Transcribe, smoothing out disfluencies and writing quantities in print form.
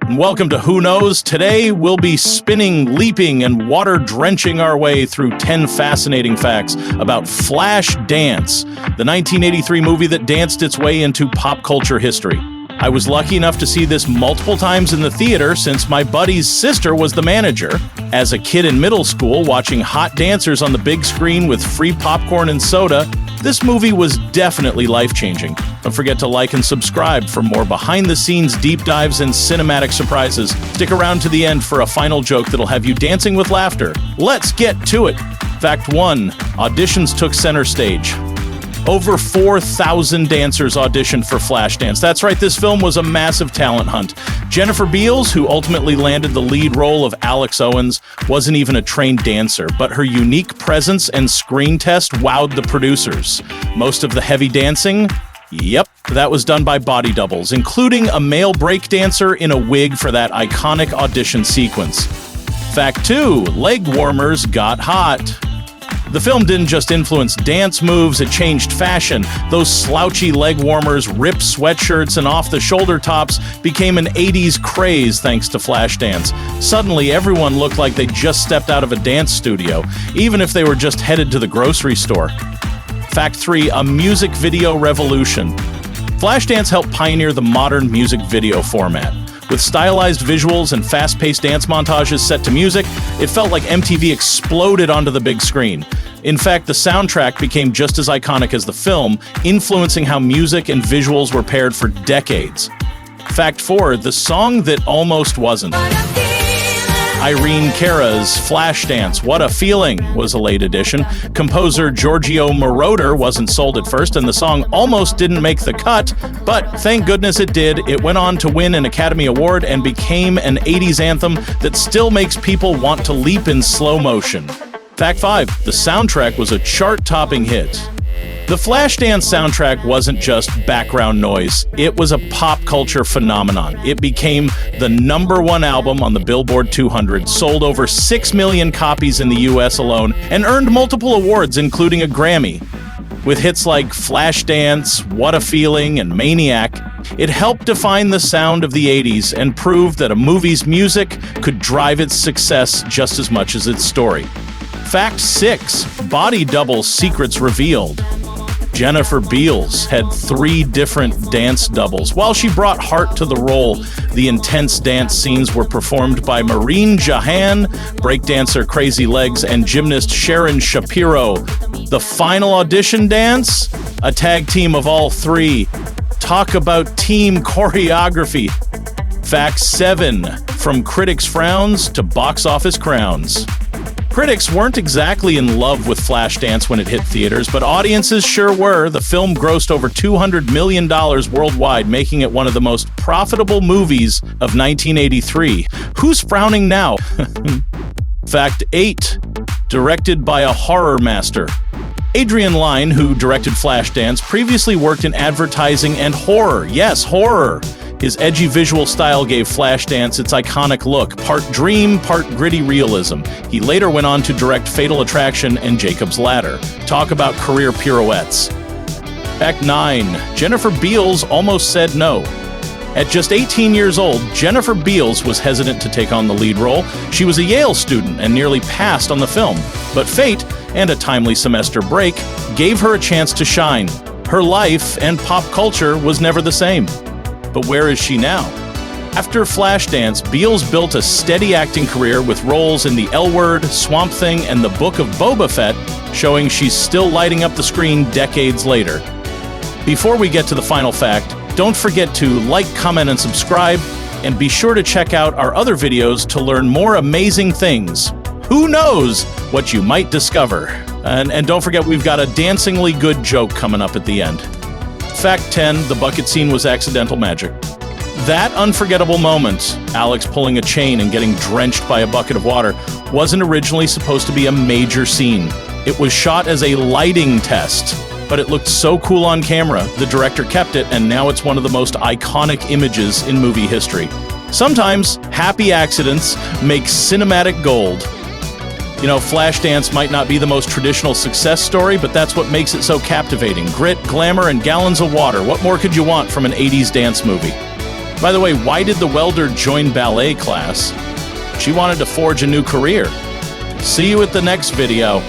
And welcome to Who Knows. Today, we'll be spinning, leaping, and water-drenching our way through 10 fascinating facts about Flashdance, the 1983 movie that danced its way into pop culture history. I was lucky enough to see this multiple times in the theater since my buddy's sister was the manager. As a kid in middle school, watching hot dancers on the big screen with free popcorn and soda, this movie was definitely life-changing. Don't forget to like and subscribe for more behind-the-scenes deep dives and cinematic surprises. Stick around to the end for a final joke that'll have you dancing with laughter. Let's get to it. Fact 1. Auditions took center stage. Over 4,000 dancers auditioned for Flashdance. That's right, this film was a massive talent hunt. Jennifer Beals, who ultimately landed the lead role of Alex Owens, wasn't even a trained dancer, but her unique presence and screen test wowed the producers. Most of the heavy dancing? Yep, that was done by body doubles, including a male breakdancer in a wig for that iconic audition sequence. Fact 2, leg warmers got hot. The film didn't just influence dance moves, it changed fashion. Those slouchy leg warmers, ripped sweatshirts, and off-the-shoulder tops became an 80s craze thanks to Flashdance. Suddenly, everyone looked like they just stepped out of a dance studio, even if they were just headed to the grocery store. Fact 3, a music video revolution. Flashdance helped pioneer the modern music video format. With stylized visuals and fast-paced dance montages set to music, it felt like MTV exploded onto the big screen. In fact, the soundtrack became just as iconic as the film, influencing how music and visuals were paired for decades. Fact 4, the song that almost wasn't. Irene Cara's Flashdance, What a Feeling was a late addition. Composer Giorgio Moroder wasn't sold at first, and the song almost didn't make the cut, but thank goodness it did. It went on to win an Academy Award and became an 80s anthem that still makes people want to leap in slow motion. Fact 5, the soundtrack was a chart-topping hit. The Flashdance soundtrack wasn't just background noise, it was a pop culture phenomenon. It became the #1 album on the Billboard 200, sold over 6 million copies in the US alone, and earned multiple awards, including a Grammy. With hits like Flashdance, What a Feeling, and Maniac, it helped define the sound of the 80s and proved that a movie's music could drive its success just as much as its story. Fact 6, body double secrets revealed. Jennifer Beals had 3 different dance doubles. While she brought heart to the role, the intense dance scenes were performed by Maureen Jahan, breakdancer Crazy Legs, and gymnast Sharon Shapiro. The final audition dance? A tag team of all 3. Talk about team choreography. Fact 7, from critics' frowns to box office crowns. Critics weren't exactly in love with Flashdance when it hit theaters, but audiences sure were. The film grossed over $200 million worldwide, making it one of the most profitable movies of 1983. Who's frowning now? Fact 8, directed by a horror master. Adrian Lyne, who directed Flashdance, previously worked in advertising and horror. Yes, horror. His edgy visual style gave Flashdance its iconic look, part dream, part gritty realism. He later went on to direct Fatal Attraction and Jacob's Ladder. Talk about career pirouettes. Fact 9, Jennifer Beals almost said no. At just 18 years old, Jennifer Beals was hesitant to take on the lead role. She was a Yale student and nearly passed on the film. But fate, and a timely semester break, gave her a chance to shine. Her life and pop culture was never the same. But where is she now? After Flashdance, Beals built a steady acting career with roles in The L Word, Swamp Thing, and The Book of Boba Fett, showing she's still lighting up the screen decades later. Before we get to the final fact, don't forget to like, comment, and subscribe, and be sure to check out our other videos to learn more amazing things. Who knows what you might discover? And don't forget, we've got a dancingly good joke coming up at the end. Fact 10, the bucket scene was accidental magic. That unforgettable moment, Alex pulling a chain and getting drenched by a bucket of water, wasn't originally supposed to be a major scene. It was shot as a lighting test, but it looked so cool on camera, the director kept it, and now it's one of the most iconic images in movie history. Sometimes, happy accidents make cinematic gold. You know, Flashdance might not be the most traditional success story, but that's what makes it so captivating. Grit, glamour, and gallons of water. What more could you want from an 80s dance movie? By the way, why did the welder join ballet class? She wanted to forge a new career. See you at the next video.